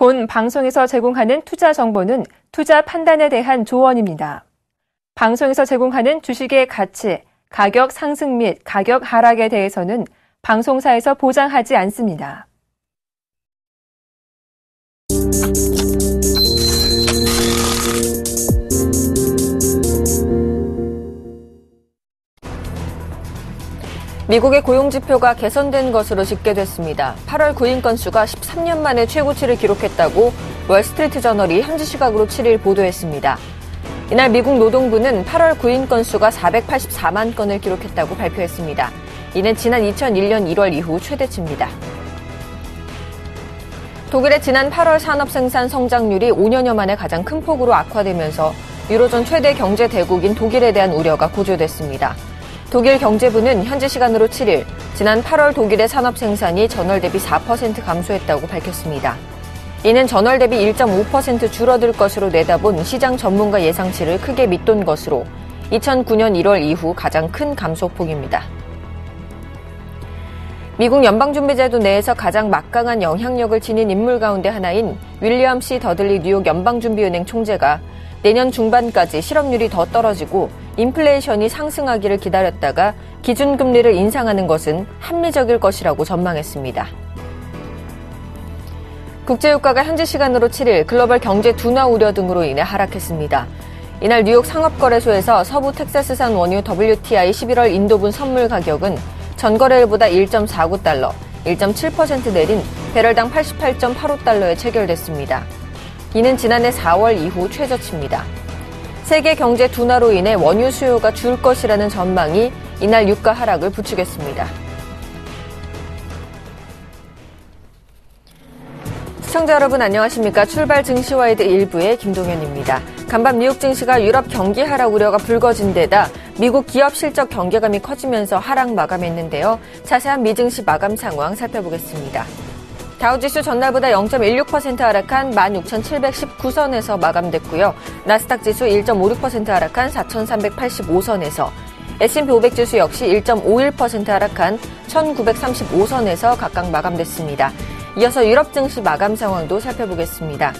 본 방송에서 제공하는 투자 정보는 투자 판단에 대한 조언입니다. 방송에서 제공하는 주식의 가치, 가격 상승 및 가격 하락에 대해서는 방송사에서 보장하지 않습니다. 미국의 고용지표가 개선된 것으로 집계됐습니다. 8월 구인 건수가 13년 만에 최고치를 기록했다고 월스트리트 저널이 현지 시각으로 7일 보도했습니다. 이날 미국 노동부는 8월 구인 건수가 484만 건을 기록했다고 발표했습니다. 이는 지난 2001년 1월 이후 최대치입니다. 독일의 지난 8월 산업 생산 성장률이 5년여 만에 가장 큰 폭으로 악화되면서 유로존 최대 경제 대국인 독일에 대한 우려가 고조됐습니다. 독일 경제부는 현지 시간으로 7일 지난 8월 독일의 산업 생산이 전월 대비 4% 감소했다고 밝혔습니다. 이는 전월 대비 1.5% 줄어들 것으로 내다본 시장 전문가 예상치를 크게 밑돈 것으로 2009년 1월 이후 가장 큰 감소폭입니다. 미국 연방준비제도 내에서 가장 막강한 영향력을 지닌 인물 가운데 하나인 윌리엄 C. 더들리 뉴욕 연방준비은행 총재가 내년 중반까지 실업률이 더 떨어지고 인플레이션이 상승하기를 기다렸다가 기준금리를 인상하는 것은 합리적일 것이라고 전망했습니다. 국제유가가 현지 시간으로 7일 글로벌 경제 둔화 우려 등으로 인해 하락했습니다. 이날 뉴욕 상업거래소에서 서부 텍사스산 원유 WTI 11월 인도분 선물 가격은 전거래일보다 1.49달러, 1.7% 내린 배럴당 88.85달러에 체결됐습니다. 이는 지난해 4월 이후 최저치입니다. 세계 경제 둔화로 인해 원유 수요가 줄 것이라는 전망이 이날 유가 하락을 부추겼습니다. 시청자 여러분 안녕하십니까? 출발 증시와이드 1부의 김동현입니다. 간밤 뉴욕 증시가 유럽 경기 하락 우려가 불거진 데다 미국 기업 실적 경계감이 커지면서 하락 마감했는데요. 자세한 미증시 마감 상황 살펴보겠습니다. 다우지수 전날보다 0.16% 하락한 16,719선에서 마감됐고요. 나스닥 지수 1.56% 하락한 4,385선에서, S&P 500 지수 역시 1.51% 하락한 1,935선에서 각각 마감됐습니다. 이어서 유럽 증시 마감 상황도 살펴보겠습니다.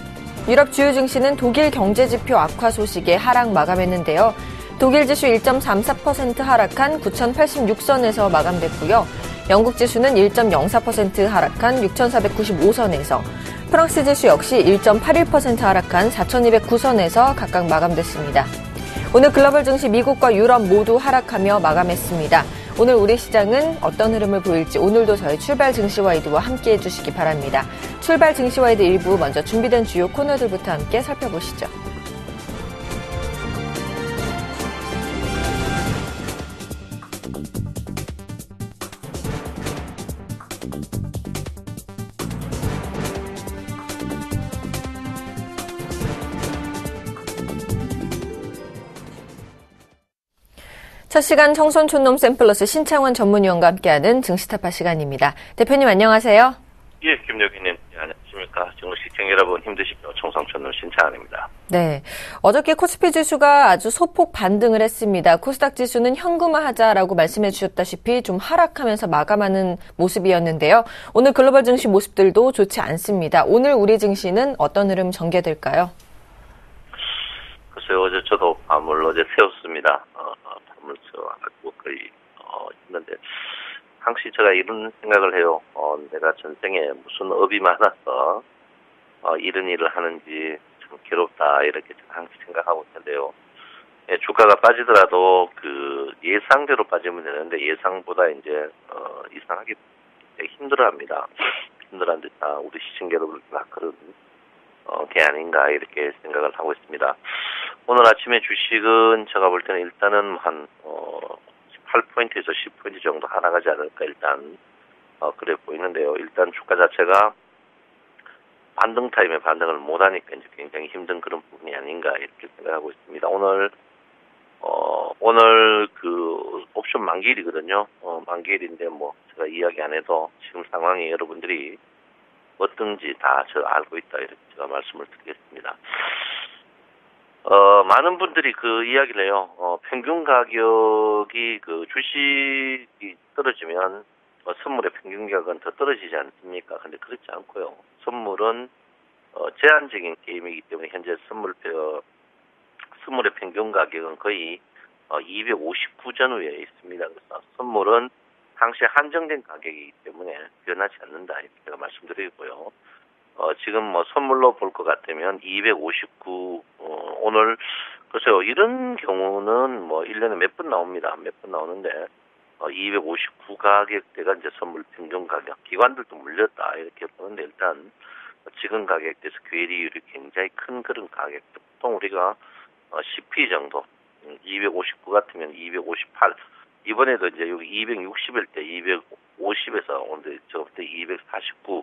유럽 주요 증시는 독일 경제지표 악화 소식에 하락 마감했는데요. 독일 지수 1.34% 하락한 9,086선에서 마감됐고요. 영국 지수는 1.04% 하락한 6,495선에서, 프랑스 지수 역시 1.81% 하락한 4,209선에서 각각 마감됐습니다. 오늘 글로벌 증시 미국과 유럽 모두 하락하며 마감했습니다. 오늘 우리 시장은 어떤 흐름을 보일지 오늘도 저희 출발 증시와이드와 함께해 주시기 바랍니다. 출발 증시와이드 1부 먼저 준비된 주요 코너들부터 함께 살펴보시죠. 첫 시간 청손 촌놈 샘플러스 신창원 전문위원과 함께하는 증시타파 시간입니다. 대표님 안녕하세요. 예, 김여기님 안녕하십니까. 증시청 여러분 힘드시죠? 청손 촌놈 신창원입니다. 네, 어저께 코스피 지수가 아주 소폭 반등을 했습니다. 코스닥 지수는 현금화하자라고 말씀해 주셨다시피 좀 하락하면서 마감하는 모습이었는데요. 오늘 글로벌 증시 모습들도 좋지 않습니다. 오늘 우리 증시는 어떤 흐름 전개될까요? 글쎄요, 어제 저도 밤을 어제 새웠습니다. 밤을 새워가지고 거의 했는데 항시 제가 이런 생각을 해요. 내가 전생에 무슨 업이 많아서 이런 일을 하는지 참 괴롭다 이렇게 항시 생각하고 있는데요. 예, 주가가 빠지더라도 그 예상대로 빠지면 되는데 예상보다 이제 이상하게 힘들어합니다. 힘들어하는데 우리 시청자 여러분 그런 게 아닌가 이렇게 생각을 하고 있습니다. 오늘 아침에 주식은 제가 볼 때는 일단은 한 8포인트에서 10포인트 정도 하락하지 않을까 일단 그래 보이는데요. 일단 주가 자체가 반등 타임에 반등을 못하니까 이제 굉장히 힘든 그런 부분이 아닌가 이렇게 생각하고 있습니다. 오늘 그 옵션 만기일이거든요. 만기일인데 뭐 제가 이야기 안 해도 지금 상황이 여러분들이 어떤지 다 저 알고 있다 이렇게 제가 말씀을 드리겠습니다. 많은 분들이 그 이야기를 해요. 평균 가격이 그 주식이 떨어지면 선물의 평균 가격은 더 떨어지지 않습니까? 근데 그렇지 않고요. 선물은 제한적인 게임이기 때문에 현재 선물의 평균 가격은 거의 259전후에 있습니다. 그래서 선물은 항시 한정된 가격이기 때문에 변하지 않는다 이렇게 제가 말씀드리고요. 지금 뭐 선물로 볼 것 같으면 259 오늘 글쎄요 이런 경우는 뭐 1년에 몇 번 나옵니다. 몇 번 나오는데 259 가격대가 이제 선물 평균 가격 기관들도 물렸다 이렇게 보는데 일단 지금 가격대에서 괴리율이 굉장히 큰 그런 가격 보통 우리가 10p 정도 259 같으면 258 이번에도 이제 여기 260일 때 250에서 오늘 저부터 249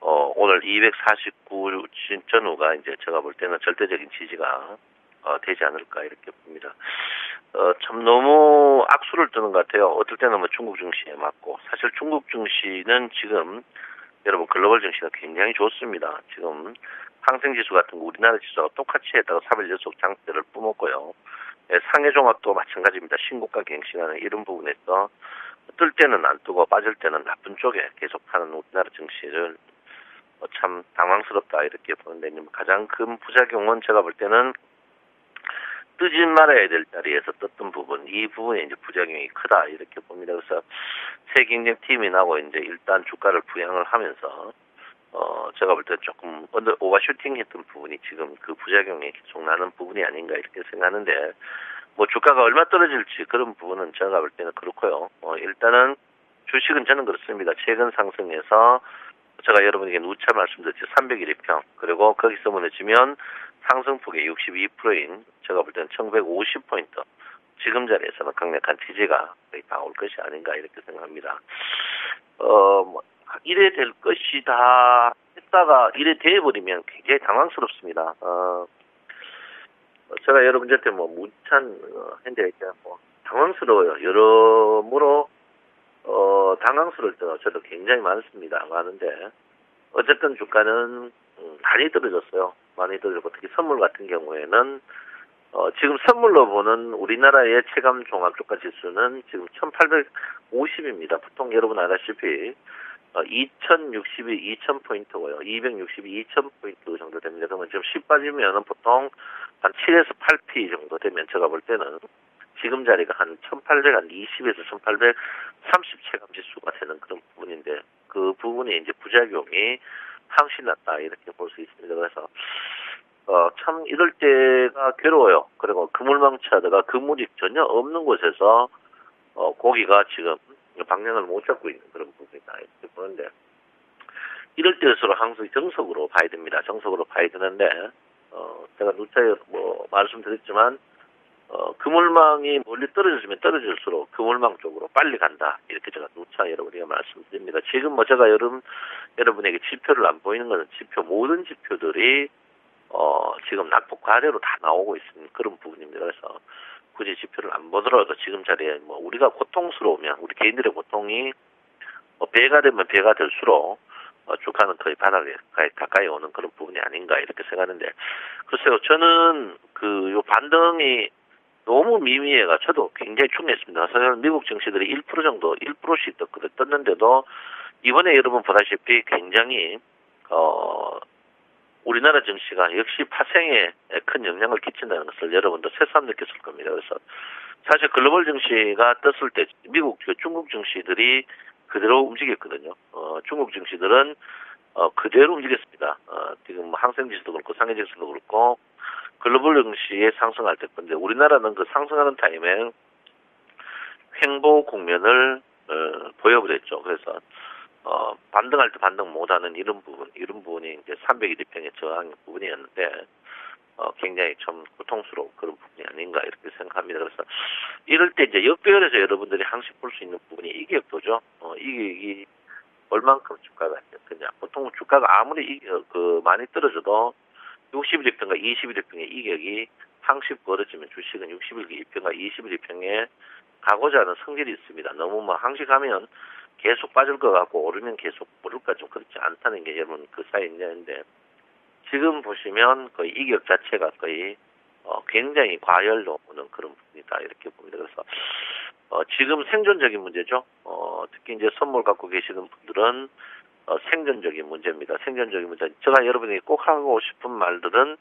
오늘 249 전후가 이제 제가 볼 때는 절대적인 지지가 되지 않을까 이렇게 봅니다. 참 너무 악수를 뜨는 것 같아요. 어떨 때는 뭐 중국 증시에 맞고 사실 중국 증시는 지금 여러분 글로벌 증시가 굉장히 좋습니다. 지금 항생지수 같은 거 우리나라 지수와 똑같이 했다가 3일 연속 장대를 뿜었고요. 상해종합도 마찬가지입니다. 신고가 갱신하는 이런 부분에서 뜰 때는 안 뜨고 빠질 때는 나쁜 쪽에 계속하는 우리나라 증시를 참 당황스럽다 이렇게 보는데 가장 큰 부작용은 제가 볼 때는 뜨지 말아야 될 자리에서 떴던 부분 이 부분에 이제 부작용이 크다 이렇게 봅니다. 그래서 새 경쟁팀이 나고 이제 일단 주가를 부양을 하면서 제가 볼 때 조금 오버슈팅 했던 부분이 지금 그 부작용이 계속 나는 부분이 아닌가 이렇게 생각하는데 뭐 주가가 얼마 떨어질지 그런 부분은 제가 볼 때는 그렇고요. 일단은 주식은 저는 그렇습니다. 최근 상승에서 제가 여러분에게 누차 말씀드렸죠. 301일평 그리고 거기서 무너지면 상승폭의 62%인 제가 볼 때는 1150포인트 지금 자리에서는 강력한 지지가 거의 다 올 것이 아닌가 이렇게 생각합니다. 이래 될 것이다 했다가 이래 돼버리면 굉장히 당황스럽습니다. 제가 여러분들한테 뭐 문찬 현재 뭐 당황스러워요. 여러모로 당황스러울 때가 저도 굉장히 많습니다. 많은데 어쨌든 주가는 많이 떨어졌어요. 많이 떨어졌고 특히 선물 같은 경우에는 지금 선물로 보는 우리나라의 체감 종합 주가 지수는 지금 1850입니다. 보통 여러분 알다시피 2062, 2000포인트고요. 262, 2000포인트 정도 됩니다. 그러면 지금 10 빠지면은 보통 한 7에서 8p 정도 되면 제가 볼 때는 지금 자리가 한 1820에서 1830 체감 지수가 되는 그런 부분인데 그 부분에 이제 부작용이 항시 났다 이렇게 볼 수 있습니다. 그래서 참 이럴 때가 괴로워요. 그리고 그물망차드가 그물이 전혀 없는 곳에서 고기가 지금 방향을 못 잡고 있는 그런 부분이다 이렇게 보는데 이럴 때일수록 항상 정석으로 봐야 됩니다. 정석으로 봐야 되는데 제가 누차 뭐 말씀드렸지만 그물망이 멀리 떨어졌으면 떨어질수록 그물망 쪽으로 빨리 간다 이렇게 제가 누차 여러분에게 말씀드립니다. 지금 뭐 제가 여러분에게 지표를 안 보이는 것은 모든 지표들이 지금 낙폭 과대로 다 나오고 있는 그런 부분입니다. 그래서 굳이 지표를 안 보더라도 지금 자리에 뭐 우리가 고통스러우면 우리 개인들의 고통이 배가 되면 배가 될수록 주가는 거의 바닥에 가까이 오는 그런 부분이 아닌가 이렇게 생각하는데 글쎄요 저는 요 반등이 너무 미미해가 저도 굉장히 충격했습니다. 사실 미국 증시들이 1% 정도 1%씩 떴는데도 이번에 여러분 보다시피 굉장히 우리나라 증시가 역시 파생에 큰 영향을 끼친다는 것을 여러분도 새삼 느꼈을 겁니다. 그래서 사실 글로벌 증시가 떴을 때 미국, 중국 증시들이 그대로 움직였거든요. 중국 증시들은 그대로 움직였습니다. 지금 뭐 항생지수도 그렇고 상해지수도 그렇고 글로벌 증시에 상승할 때 건데 우리나라는 그 상승하는 타임에 횡보 국면을 보여버렸죠. 그래서 반등할 때 반등 못하는 이런 부분이 이제 301일평의 저항 부분이었는데 굉장히 좀 고통스러운 그런 부분이 아닌가 이렇게 생각합니다. 그래서 이럴 때 이제 역배열에서 여러분들이 항상 볼 수 있는 부분이 이격도죠. 이격이 얼만큼 주가가 있겠냐. 보통 주가가 아무리 많이 떨어져도 60일평과 20일평의 이격이 항상 벌어지면 주식은 60일평과 20일평에 가고자 하는 성질이 있습니다. 너무 뭐 항상 가면 계속 빠질 것 같고 오르면 계속 오를까 좀 그렇지 않다는 게 여러분 그 사이에 있는데 지금 보시면 거의 이격 자체가 거의 굉장히 과열로 오는 그런 부분이다 이렇게 봅니다. 그래서 지금 생존적인 문제죠. 특히 이제 선물 갖고 계시는 분들은 생존적인 문제입니다. 생존적인 문제. 제가 여러분에게 꼭 하고 싶은 말들은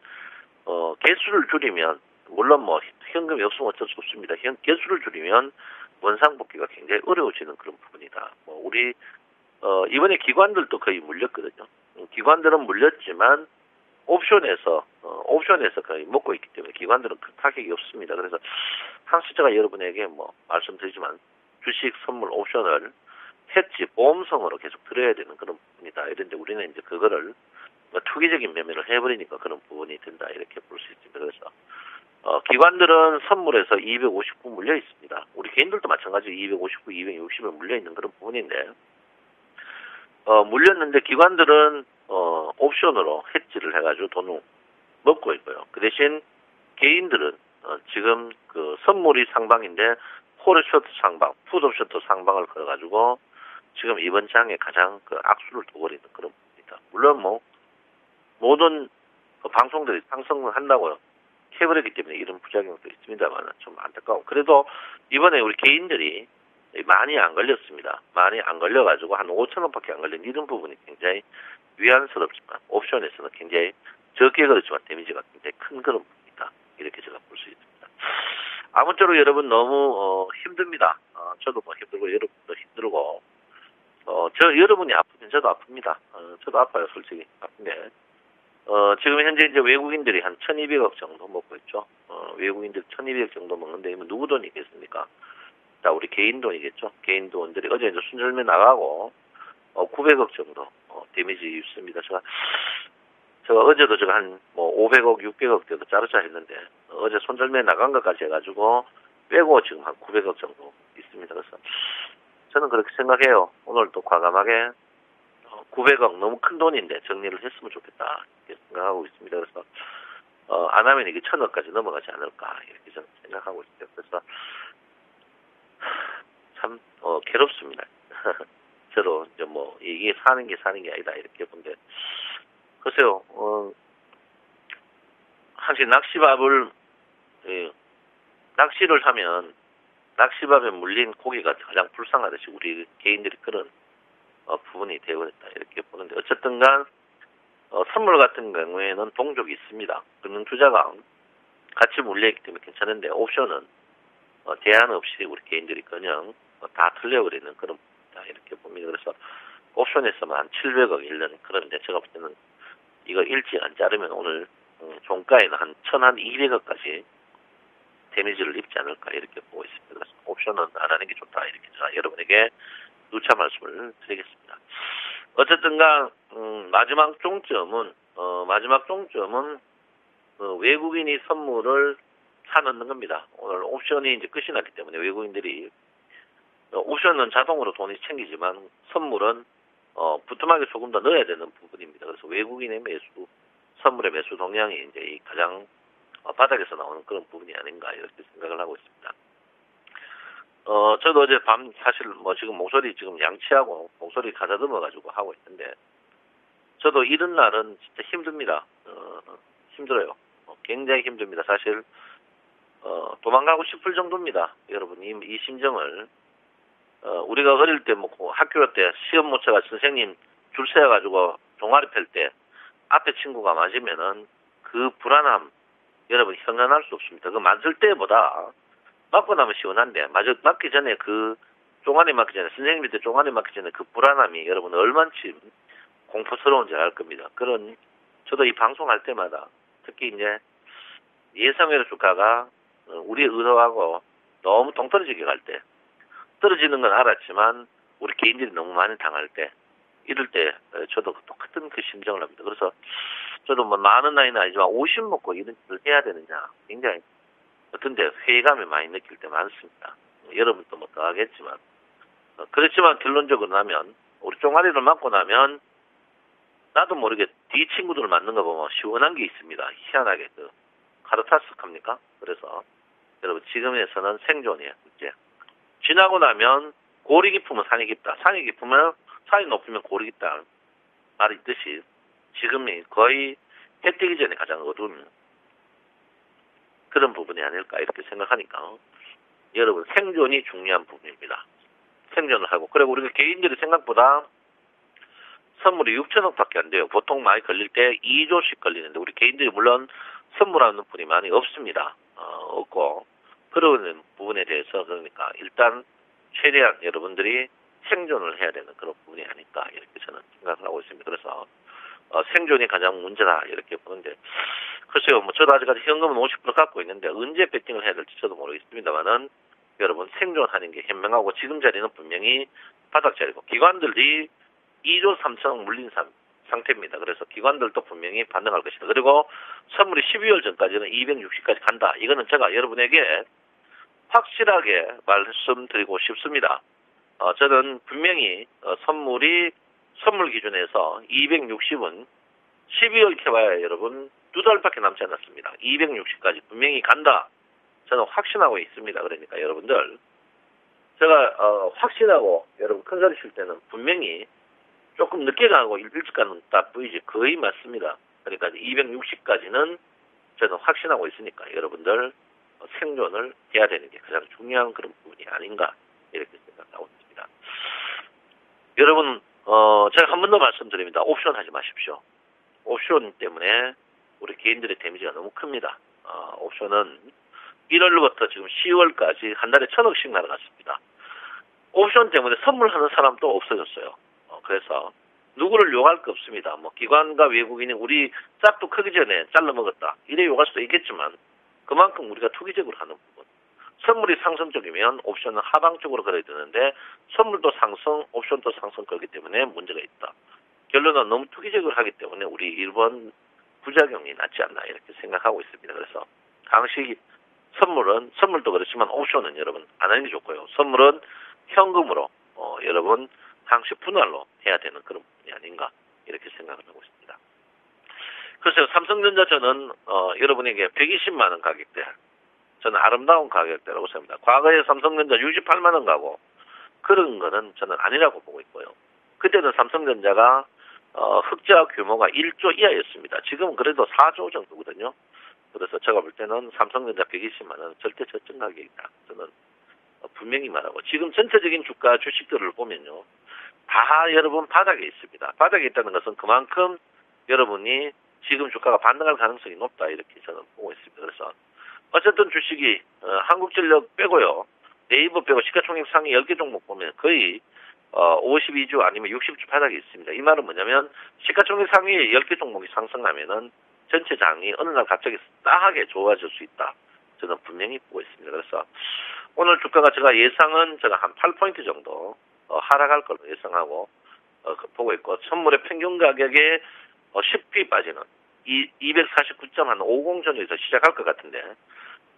개수를 줄이면 물론 뭐 현금이 없으면 어쩔 수 없습니다. 개수를 줄이면 원상복귀가 굉장히 어려워지는 그런 부분이다. 우리 이번에 기관들도 거의 물렸거든요. 기관들은 물렸지만 옵션에서 거의 먹고 있기 때문에 기관들은 큰 타격이 없습니다. 그래서 항상 제가 여러분에게 말씀드리지만 주식, 선물, 옵션을 해지 보험성으로 계속 들어야 되는 그런 부분이다. 이런데 우리는 이제 그거를 투기적인 매매를 해버리니까 그런 부분이 된다. 이렇게 볼 수 있습니다. 그래서 기관들은 선물에서 259 물려 있습니다. 우리 개인들도 마찬가지로 259, 260을 물려 있는 그런 부분인데 물렸는데 기관들은 옵션으로 해지를 해가지고 돈을 먹고 있고요. 그 대신 개인들은 지금 그 선물이 상방인데 홀 쇼트 상방, 풋옵 쇼트 상방을 걸어가지고 지금 이번 장에 가장 그 악수를 둬버리는 그런 부분입니다. 물론 모든 방송들이 상승을 한다고요. 해버렸기 때문에 이런 부작용도 있습니다만 좀 안타까워. 그래도 이번에 우리 개인들이 많이 안 걸렸습니다. 많이 안 걸려가지고 한 5,000원밖에 안 걸린 이런 부분이 굉장히 위안스럽지만 옵션에서는 굉장히 적게 걸었지만 데미지가 굉장히 큰 그런 부분이다. 이렇게 제가 볼 수 있습니다. 아무쪼록 여러분 너무 힘듭니다. 저도 힘들고 여러분도 힘들고 여러분이 아프면 저도 아픕니다. 저도 아파요. 솔직히 아픈데 지금 현재 이제 외국인들이 한 1,200억 정도 먹고 있죠. 외국인들 1,200억 정도 먹는데 누구 돈이겠습니까? 자, 우리 개인 돈이겠죠. 개인 돈들이 어제 이제 순절매 나가고 900억 정도 데미지 입습니다. 제가 어제도 제가 한 500억, 600억 대도 자르자 했는데 어제 손절매 나간 것까지 해가지고 빼고 지금 한 900억 정도 있습니다. 그래서 저는 그렇게 생각해요. 오늘도 과감하게 900억 너무 큰 돈인데 정리를 했으면 좋겠다 이렇게 생각하고 있습니다. 그래서 안 하면 이게 1,000억까지 넘어가지 않을까 이렇게 저는 생각하고 있어요. 그래서 참 괴롭습니다. 저도 이제 이게 사는 게 아니다 이렇게 본데 글쎄요. 사실 낚시를 하면 낚시밥에 물린 고기가 가장 불쌍하듯이 우리 개인들이 그런 부분이 되어버렸다 이렇게 보는데 어쨌든 간 선물 같은 경우에는 동족이 있습니다. 금융투자가 같이 물려있기 때문에 괜찮은데 옵션은 제한 없이 우리 개인들이 그냥 다 틀려버리는 그런 부분이다 이렇게 봅니다. 그래서 옵션에서만 한 700억 잃는 그런데 제가 볼 때는 이거 일찍 안 자르면 오늘 종가에는 한 1,200억까지 데미지를 입지 않을까 이렇게 보고 있습니다. 그래서 옵션은 안 하는 게 좋다 이렇게 제가 여러분에게 누차 말씀을 드리겠습니다. 어쨌든간 마지막 종점은 외국인이 선물을 사놓는 겁니다. 오늘 옵션이 이제 끝이 났기 때문에 외국인들이 옵션은 자동으로 돈이 챙기지만 선물은 부뚜막에 조금 더 넣어야 되는 부분입니다. 그래서 외국인의 선물의 매수 동향이 이제 가장 바닥에서 나오는 그런 부분이 아닌가 이렇게 생각을 하고 있습니다. 저도 어제 밤 사실 지금 목소리 지금 양치하고 목소리 가다듬어가지고 하고 있는데 저도 이런 날은 진짜 힘듭니다. 힘들어요. 굉장히 힘듭니다. 사실 도망가고 싶을 정도입니다. 여러분 이 심정을 우리가 어릴 때 학교 때 시험 못 쳐가 선생님 줄 세워가지고 종아리 펼 때 앞에 친구가 맞으면은 그 불안함 여러분 형언할 수 없습니다. 그 맞을 때보다 맞고 나면 시원한데 맞기 전에 그 종아리 맞기 전에 선생님한테 종아리 맞기 전에 그 불안함이 여러분 얼만큼 공포스러운지 알 겁니다. 저도 이 방송할 때마다 특히 이제 예상외로 주가가 우리의 의도하고 너무 동떨어지게 갈 때 떨어지는 건 알았지만 우리 개인들이 너무 많이 당할 때 이럴 때 저도 똑같은 그 심정을 합니다. 그래서 저도 많은 나이는 아니지만 50 먹고 이런 일을 해야 되느냐 굉장히 어떤데 회의감을 많이 느낄 때 많습니다. 여러분도 더 하겠지만 그렇지만 결론적으로 나면 우리 종아리를 맞고 나면 나도 모르게 뒤 친구들을 맞는 거 보면 시원한 게 있습니다. 희한하게 카르타스 합니까? 그래서 여러분 지금에서는 생존이에요. 이제 지나고 나면 골이 깊으면 산이 깊다. 산이 높으면 골이 깊다. 말이 있듯이 지금이 거의 해 뜨기 전에 가장 어두운 그런 부분이 아닐까 이렇게 생각하니까 여러분 생존이 중요한 부분입니다. 생존을 하고 그리고 우리가 개인들이 생각보다 선물이 6천억밖에 안 돼요. 보통 많이 걸릴 때 2조씩 걸리는데 우리 개인들이 물론 선물하는 분이 많이 없습니다. 없고 그런 부분에 대해서 그러니까 일단 최대한 여러분들이 생존을 해야 되는 그런 부분이 아닐까 이렇게 저는 생각을 하고 있습니다. 그래서 생존이 가장 문제다 이렇게 보는데 글쎄요, 뭐 저도 아직까지 현금은 50% 갖고 있는데 언제 배팅을 해야 될지 저도 모르겠습니다만은 여러분 생존하는 게 현명하고 지금 자리는 분명히 바닥 자리고 기관들이 2조 3천억 물린 상태입니다. 그래서 기관들도 분명히 반등할 것이다. 그리고 선물이 12월 전까지는 260까지 간다. 이거는 제가 여러분에게 확실하게 말씀드리고 싶습니다. 저는 분명히 선물 기준에서 260은 12월 캐봐야 여러분 2달밖에 남지 않았습니다. 260까지 분명히 간다. 저는 확신하고 있습니다. 그러니까 여러분들 제가 확신하고 여러분 큰 소리 칠 때는 분명히 조금 늦게 가고 일찍 가는 딱 보이지 거의 맞습니다. 그러니까 260까지는 저는 확신하고 있으니까 여러분들 생존을 해야 되는 게 가장 중요한 그런 부분이 아닌가 이렇게 생각하고 있습니다. 여러분 제가 한 번 더 말씀드립니다. 옵션 하지 마십시오. 옵션 때문에 우리 개인들의 데미지가 너무 큽니다. 옵션은 1월부터 지금 10월까지 한 달에 1,000억씩 날아갔습니다. 옵션 때문에 선물하는 사람도 없어졌어요. 그래서 누구를 욕할 거 없습니다. 뭐 기관과 외국인이 우리 짝도 크기 전에 잘라 먹었다. 이래 욕할 수도 있겠지만 그만큼 우리가 투기적으로 하는 부분. 선물이 상승적이면 옵션은 하방적으로 걸어야 되는데 선물도 상승, 옵션도 상승 걸기 때문에 문제가 있다. 결론은 너무 투기적으로 하기 때문에 우리 일본 부작용이 낫지 않나 이렇게 생각하고 있습니다. 그래서 당시 선물도 그렇지만 옵션은 여러분 안 하는 게 좋고요. 선물은 현금으로 여러분 항시 분할로 해야 되는 그런 부분이 아닌가 이렇게 생각을 하고 있습니다. 글쎄요, 삼성전자 저는 여러분에게 120만 원 가격대 저는 아름다운 가격대라고 생각합니다. 과거에 삼성전자 68만 원 가고 그런 거는 저는 아니라고 보고 있고요. 그때는 삼성전자가 흑자 규모가 1조 이하였습니다. 지금은 그래도 4조 정도거든요. 그래서 제가 볼 때는 삼성전자 120만 원 절대 저점 가격이다. 저는 분명히 말하고 지금 전체적인 주가 주식들을 보면요. 다 여러분 바닥에 있습니다. 바닥에 있다는 것은 그만큼 여러분이 지금 주가가 반등할 가능성이 높다 이렇게 저는 보고 있습니다. 그래서 어쨌든 주식이 한국전력 빼고요. 네이버 빼고 시가총액 상위 10개 종목 보면 거의 52주 아니면 60주 바닥에 있습니다. 이 말은 뭐냐면 시가총액 상위 10개 종목이 상승하면은 전체 장이 어느 날 갑자기 싸하게 좋아질 수 있다. 저는 분명히 보고 있습니다. 그래서 오늘 주가가 제가 예상은 제가 한 8포인트 정도 하락할 걸로 예상하고 보고 있고 선물의 평균 가격에 10피 빠지는 249.50 전에서 시작할 것 같은데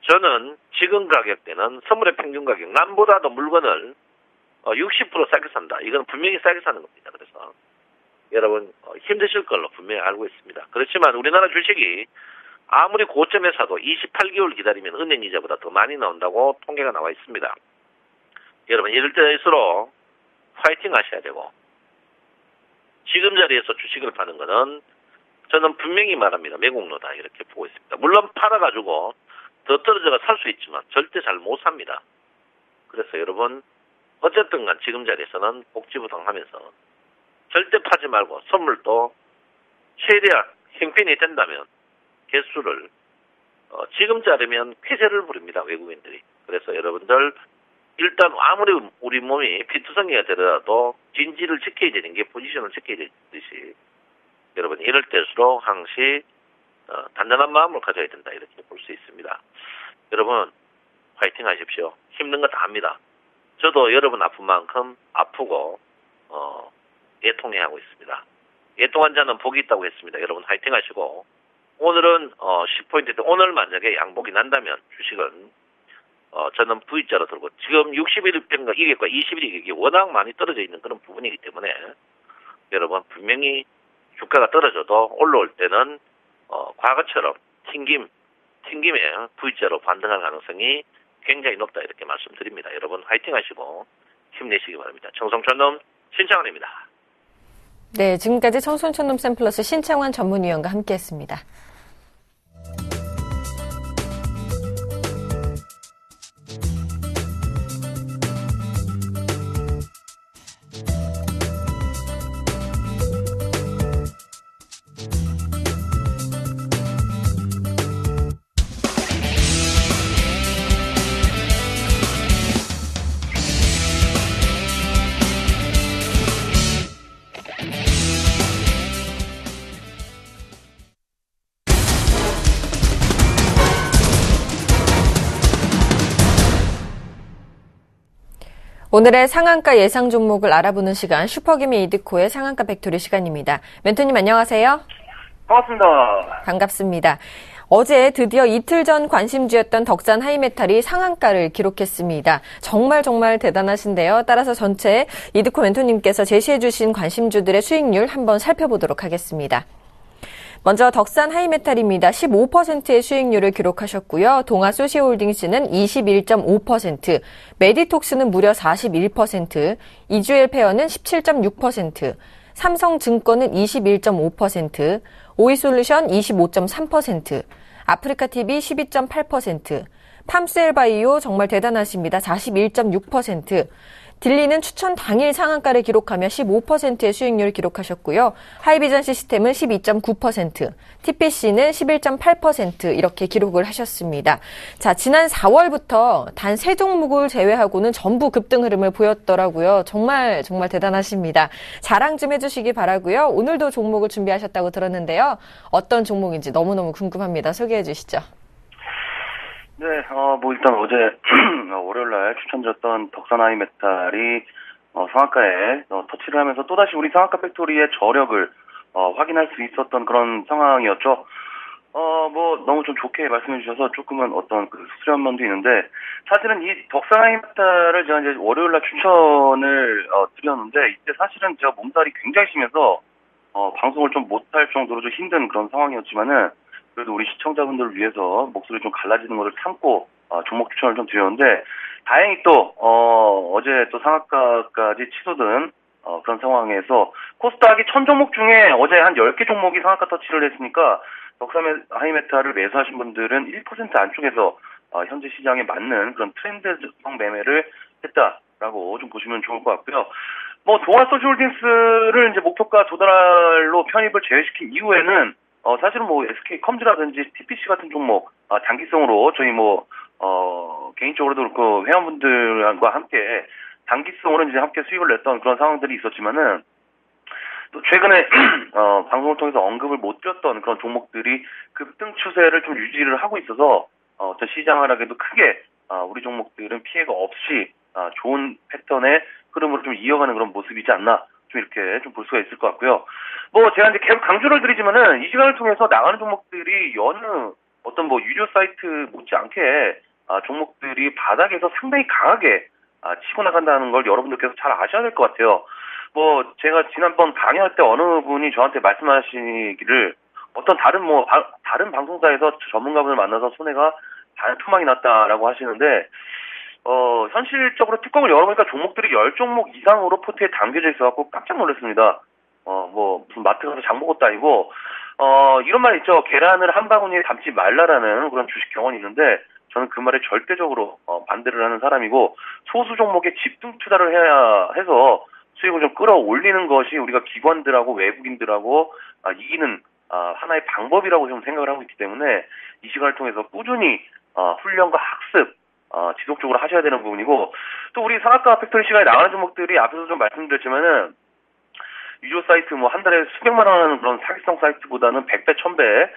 저는 지금 가격대는 선물의 평균 가격 남보다도 물건을 60% 싸게 산다. 이건 분명히 싸게 사는 겁니다. 그래서 여러분 힘드실 걸로 분명히 알고 있습니다. 그렇지만 우리나라 주식이 아무리 고점에 사도 28개월 기다리면 은행 이자보다 더 많이 나온다고 통계가 나와 있습니다. 여러분 이럴 때일수록 파이팅 하셔야 되고 지금 자리에서 주식을 파는 거는 저는 분명히 말합니다. 매국노다 이렇게 보고 있습니다. 물론 팔아가지고 더 떨어져가 살 수 있지만 절대 잘 못 삽니다. 그래서 여러분 어쨌든 간 지금 자리에서는 복지부동하면서 절대 파지 말고 선물도 최대한 형편이 된다면 개수를 지금 자르면 폐쇄를 부립니다. 외국인들이. 그래서 여러분들 일단 아무리 우리 몸이 피투성이가 되더라도 진지를 지켜야 되는 게 포지션을 지켜야 되듯이 여러분 이럴 때일수록 항시 단단한 마음을 가져야 된다 이렇게 볼 수 있습니다. 여러분 화이팅 하십시오. 힘든 거 다 압니다. 저도 여러분 아픈 만큼 아프고 애통해하고 있습니다. 애통한 자는 복이 있다고 했습니다. 여러분 화이팅 하시고 오늘은 10포인트 오늘 만약에 양복이 난다면 주식은 저는 V자로 들고 지금 61평가 이격과 21일 이격이 워낙 많이 떨어져 있는 그런 부분이기 때문에 여러분 분명히 주가가 떨어져도 올라올 때는 과거처럼 튕김에 V자로 반등할 가능성이 굉장히 높다 이렇게 말씀드립니다. 여러분 화이팅 하시고 힘내시기 바랍니다. 청송촌놈 신창원입니다. 네, 지금까지 청송촌놈 샘플러스 신창원 전문위원과 함께했습니다. 오늘의 상한가 예상 종목을 알아보는 시간 슈퍼기미 이드코의 상한가 팩토리 시간입니다. 멘토님 안녕하세요. 반갑습니다. 반갑습니다. 어제 드디어 이틀 전 관심주였던 덕산 하이메탈이 상한가를 기록했습니다. 정말 대단하신데요. 따라서 전체 이드코 멘토님께서 제시해 주신 관심주들의 수익률 한번 살펴보도록 하겠습니다. 먼저 덕산 하이메탈입니다. 15%의 수익률을 기록하셨고요. 동아소시홀딩스는 21.5%, 메디톡스는 무려 41%, 이주엘페어는 17.6%, 삼성증권은 21.5%, 오이솔루션 25.3%, 아프리카TV 12.8%, 팜스엘바이오 정말 대단하십니다. 41.6%, 딜리는 추천 당일 상한가를 기록하며 15%의 수익률을 기록하셨고요. 하이비전 시스템은 12.9%, TPC는 11.8% 이렇게 기록을 하셨습니다. 자, 지난 4월부터 단 3종목을 제외하고는 전부 급등 흐름을 보였더라고요. 정말 대단하십니다. 자랑 좀 해주시기 바라고요. 오늘도 종목을 준비하셨다고 들었는데요. 어떤 종목인지 너무너무 궁금합니다. 소개해 주시죠. 네, 일단 어제 월요일날 추천드렸던 덕산 하이메탈이 상한가에 터치를 하면서 또다시 우리 상한가 팩토리의 저력을 확인할 수 있었던 그런 상황이었죠. 너무 좀 좋게 말씀해 주셔서 조금은 어떤 그 수수한 면도 있는데, 사실은 이 덕산 하이메탈을 제가 이제 월요일날 추천을 드렸는데, 이때 사실은 제가 몸살이 굉장히 심해서 방송을 좀 못할 정도로 좀 힘든 그런 상황이었지만은, 그래도 우리 시청자분들을 위해서 목소리 좀 갈라지는 것을 참고 종목 추천을 좀 드렸는데, 다행히 또 어제 또 상한가까지 치솟은 그런 상황에서 코스닥이 1000종목 중에 어제 한 10개 종목이 상한가 터치를 했으니까 덕산 하이메탈을 매수하신 분들은 1% 안쪽에서 현재 시장에 맞는 그런 트렌드성 매매를 했다라고 좀 보시면 좋을 것 같고요. 동아소시홀딩스를 이제 목표가 도달로 편입을 제외시킨 이후에는 사실은 SK컴즈라든지 TPC 같은 종목, 단기성으로 저희 개인적으로도 그렇고 회원분들과 함께 단기성으로 이제 함께 수익을 냈던 그런 상황들이 있었지만은, 또 최근에, 방송을 통해서 언급을 못 드렸던 그런 종목들이 급등 추세를 좀 유지를 하고 있어서, 어떤 시장 하락에도 크게, 우리 종목들은 피해가 없이, 좋은 패턴의 흐름으로 좀 이어가는 그런 모습이지 않나, 좀 이렇게 좀 볼 수가 있을 것 같고요. 제가 이제 계속 강조를 드리지만은, 이 시간을 통해서 나가는 종목들이 여느 어떤 유료 사이트 못지않게, 종목들이 바닥에서 상당히 강하게, 치고 나간다는 걸 여러분들께서 잘 아셔야 될 것 같아요. 제가 지난번 강의할 때 어느 분이 저한테 말씀하시기를, 어떤 다른 방송사에서 전문가분을 만나서 손해가 반토막이 났다라고 하시는데, 현실적으로 뚜껑을 열어보니까 종목들이 10종목 이상으로 포트에 담겨져 있어갖고 깜짝 놀랐습니다. 무슨 마트 가서 장 보고도 아니고, 이런 말 있죠. 계란을 한 바구니에 담지 말라라는 그런 주식 경험이 있는데, 저는 그 말에 절대적으로 반대를 하는 사람이고, 소수 종목에 집중 투자를 해야 해서 수익을 좀 끌어올리는 것이 우리가 기관들하고 외국인들하고 이기는 하나의 방법이라고 좀 생각을 하고 있기 때문에, 이 시간을 통해서 꾸준히 훈련과 학습 지속적으로 하셔야 되는 부분이고, 또 우리 상한가 팩토리 시간에 나가는 종목들이 앞에서 좀 말씀드렸지만은, 유료 사이트 한 달에 수백만 원 하는 그런 사기성 사이트보다는 100배, 1000배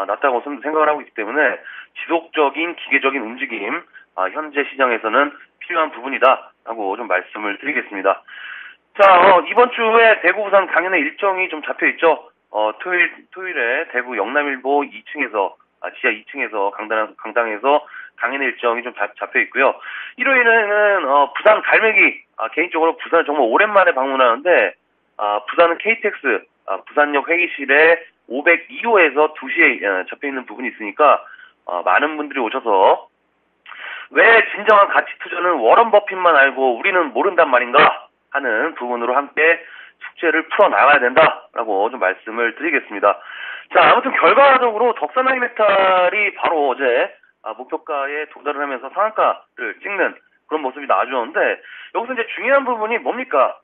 낫다고 생각을 하고 있기 때문에, 지속적인 기계적인 움직임, 현재 시장에서는 필요한 부분이다라고 좀 말씀을 드리겠습니다. 자, 이번 주에 대구 부산 강연의 일정이 좀 잡혀 있죠. 토요일에 대구 영남일보 2층에서, 지하 2층에서 강당에서 강연의 일정이 좀 잡혀 있고요. 일요일에는 부산 갈매기, 개인적으로 부산을 정말 오랜만에 방문하는데, 부산은 KTX 부산역 회의실에 502호에서 2시에 잡혀 있는 부분이 있으니까 많은 분들이 오셔서, 왜 진정한 가치 투자는 워런 버핏만 알고 우리는 모른단 말인가 하는 부분으로 함께 숙제를 풀어나가야 된다라고 좀 말씀을 드리겠습니다. 자, 아무튼 결과적으로 덕산 하이메탈이 바로 어제 목표가에 도달을 하면서 상한가를 찍는 그런 모습이 나와주었는데, 여기서 이제 중요한 부분이 뭡니까?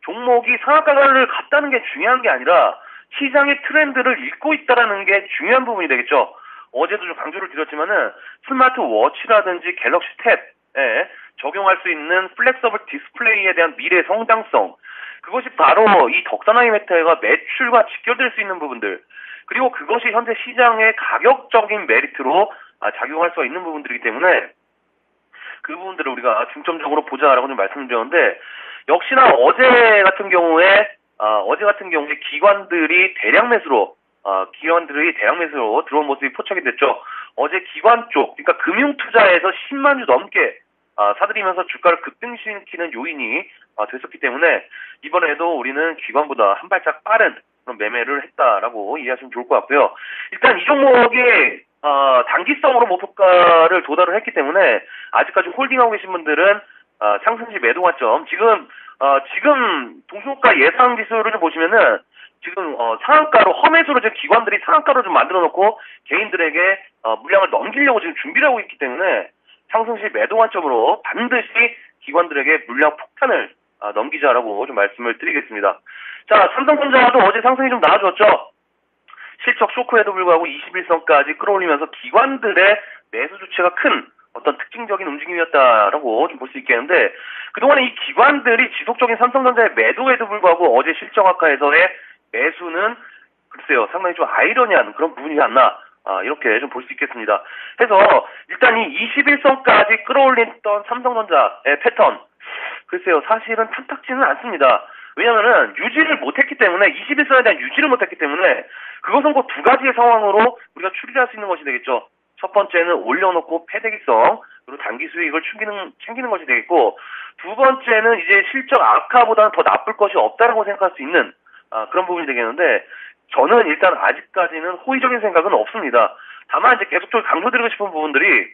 종목이 상한가를 갔다는 게 중요한 게 아니라 시장의 트렌드를 읽고 있다라는 게 중요한 부분이 되겠죠. 어제도 좀 강조를 드렸지만은 스마트워치라든지 갤럭시 탭에 적용할 수 있는 플렉서블 디스플레이에 대한 미래 성장성, 그것이 바로 이 덕산 하이메탈과 매출과 직결될 수 있는 부분들, 그리고 그것이 현재 시장의 가격적인 메리트로 작용할 수 있는 부분들이기 때문에, 그 부분들을 우리가 중점적으로 보자라고 좀 말씀드렸는데, 역시나 어제 같은 경우에 기관들이 대량 매수로 들어온 모습이 포착이 됐죠. 어제 기관 쪽, 그러니까 금융투자에서 10만 주 넘게 사들이면서 주가를 급등시키는 요인이 됐었기 때문에 이번에도 우리는 기관보다 한 발짝 빠른 그런 매매를 했다라고 이해하시면 좋을 것 같고요. 일단 이 종목이 단기성으로 목표가를 도달을 했기 때문에 아직까지 홀딩하고 계신 분들은 상승시 매도 관점, 지금 동시호가 예상 지수를 보시면은 지금 상한가로 험해수로 지금 기관들이 상한가로 좀 만들어 놓고 개인들에게 물량을 넘기려고 지금 준비를 하고 있기 때문에 상승시 매도 관점으로 반드시 기관들에게 물량 폭탄을 넘기자라고 좀 말씀을 드리겠습니다. 자, 삼성전자도 어제 상승이 좀 나아졌죠. 실적 쇼크에도 불구하고 21선까지 끌어올리면서 기관들의 매수 주체가 큰 어떤 특징적인 움직임이었다라고 좀 볼 수 있겠는데, 그동안에 이 기관들이 지속적인 삼성전자의 매도에도 불구하고 어제 실적 악화에서의 매수는 글쎄요, 상당히 좀 아이러니한 그런 부분이지 않나, 이렇게 좀 볼 수 있겠습니다. 그래서 일단 이 21선까지 끌어올렸던 삼성전자의 패턴, 글쎄요, 사실은 탐탁지는 않습니다. 왜냐면은 유지를 못했기 때문에, 21선에 대한 유지를 못했기 때문에 그것은 그 두 가지의 상황으로 우리가 추리할 수 있는 것이 되겠죠. 첫 번째는 올려놓고 패대기성, 그리고 단기 수익을 챙기는 것이 되겠고, 두 번째는 이제 실적 악화보다는 더 나쁠 것이 없다라고 생각할 수 있는 그런 부분이 되겠는데, 저는 일단 아직까지는 호의적인 생각은 없습니다. 다만 이제 계속적으로 강조드리고 싶은 부분들이,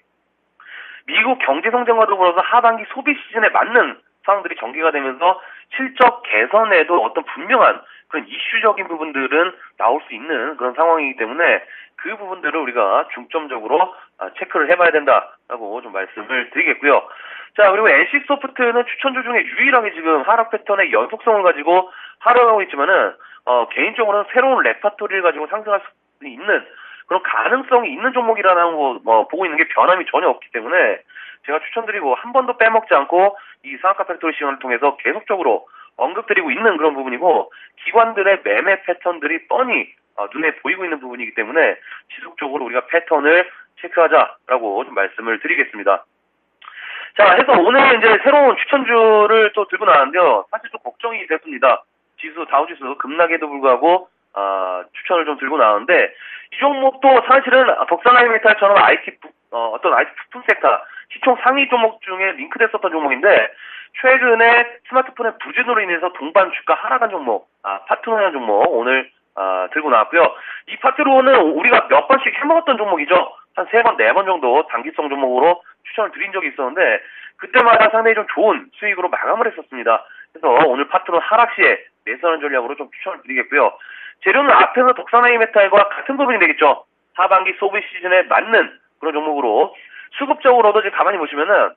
미국 경제 성장과 더불어서 하반기 소비 시즌에 맞는 상황들이 전개가 되면서 실적 개선에도 어떤 분명한 그런 이슈적인 부분들은 나올 수 있는 그런 상황이기 때문에 그 부분들을 우리가 중점적으로 체크를 해봐야 된다라고 좀 말씀을 드리겠고요. 자, 그리고 NC소프트는 추천주 중에 유일하게 지금 하락 패턴의 연속성을 가지고 하락하고 있지만은 개인적으로는 새로운 레파토리를 가지고 상승할 수 있는 그런 가능성이 있는 종목이라는 거 보고 있는 게 변함이 전혀 없기 때문에 제가 추천드리고 한 번도 빼먹지 않고 이 상한가 팩토리 시간을 통해서 계속적으로 언급드리고 있는 그런 부분이고, 기관들의 매매 패턴들이 뻔히 눈에 보이고 있는 부분이기 때문에 지속적으로 우리가 패턴을 체크하자라고 좀 말씀을 드리겠습니다. 자, 해서 오늘 이제 새로운 추천주를 또 들고 나왔는데요. 사실 좀 걱정이 됐습니다. 다우지수 급락에도 불구하고 추천을 좀 들고 나왔는데, 이 종목도 사실은 덕산하이메탈처럼 어떤 IT 부품 섹터 시총 상위 종목 중에 링크됐었던 종목인데, 최근에 스마트폰의 부진으로 인해서 동반 주가 하락한 종목, 파트너라는 종목 오늘 들고 나왔고요. 이 파트너는 우리가 몇 번씩 해먹었던 종목이죠. 한 3번, 4번 정도 단기성 종목으로 추천을 드린 적이 있었는데, 그때마다 상당히 좀 좋은 수익으로 마감을 했었습니다. 그래서 오늘 파트너 하락 시에 매수하는 전략으로 좀 추천을 드리겠고요. 재료는 앞에서 덕산하이메탈과 같은 부분이 되겠죠. 하반기 소비 시즌에 맞는 그런 종목으로, 수급적으로도 지금 가만히 보시면은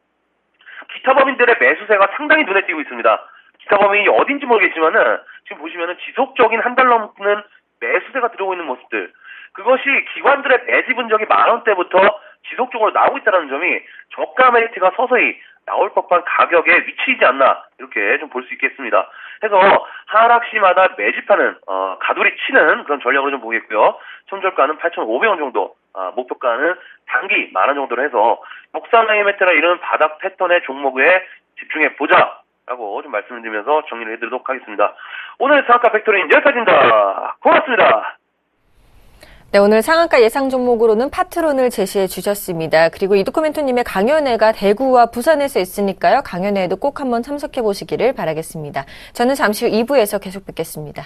기타 법인들의 매수세가 상당히 눈에 띄고 있습니다. 기타 법인이 어딘지 모르겠지만은 지금 보시면은 지속적인 한 달 넘는 매수세가 들어오고 있는 모습들, 그것이 기관들의 매집 흔적이 10,000원대부터 지속적으로 나오고 있다는 점이 저가 메리트가 서서히 나올 법한 가격에 위치이지 않나, 이렇게 좀 볼 수 있겠습니다. 해서 하락 시마다 매집하는 가두리 치는 그런 전략으로 좀 보겠고요. 손절가는 8,500원 정도, 목표가는 단기 10,000원 정도로 해서 덕산하이메탈이나 이런 바닥 패턴의 종목에 집중해 보자라고 좀 말씀을 드리면서 정리를 해드리도록 하겠습니다. 오늘 상한가 팩토리는 여기까지입니다. 고맙습니다. 네, 오늘 상한가 예상 종목으로는 파트론을 제시해 주셨습니다. 그리고 이두코멘토님의 강연회가 대구와 부산에서 있으니까요. 강연회에도 꼭 한번 참석해 보시기를 바라겠습니다. 저는 잠시 후 2부에서 계속 뵙겠습니다.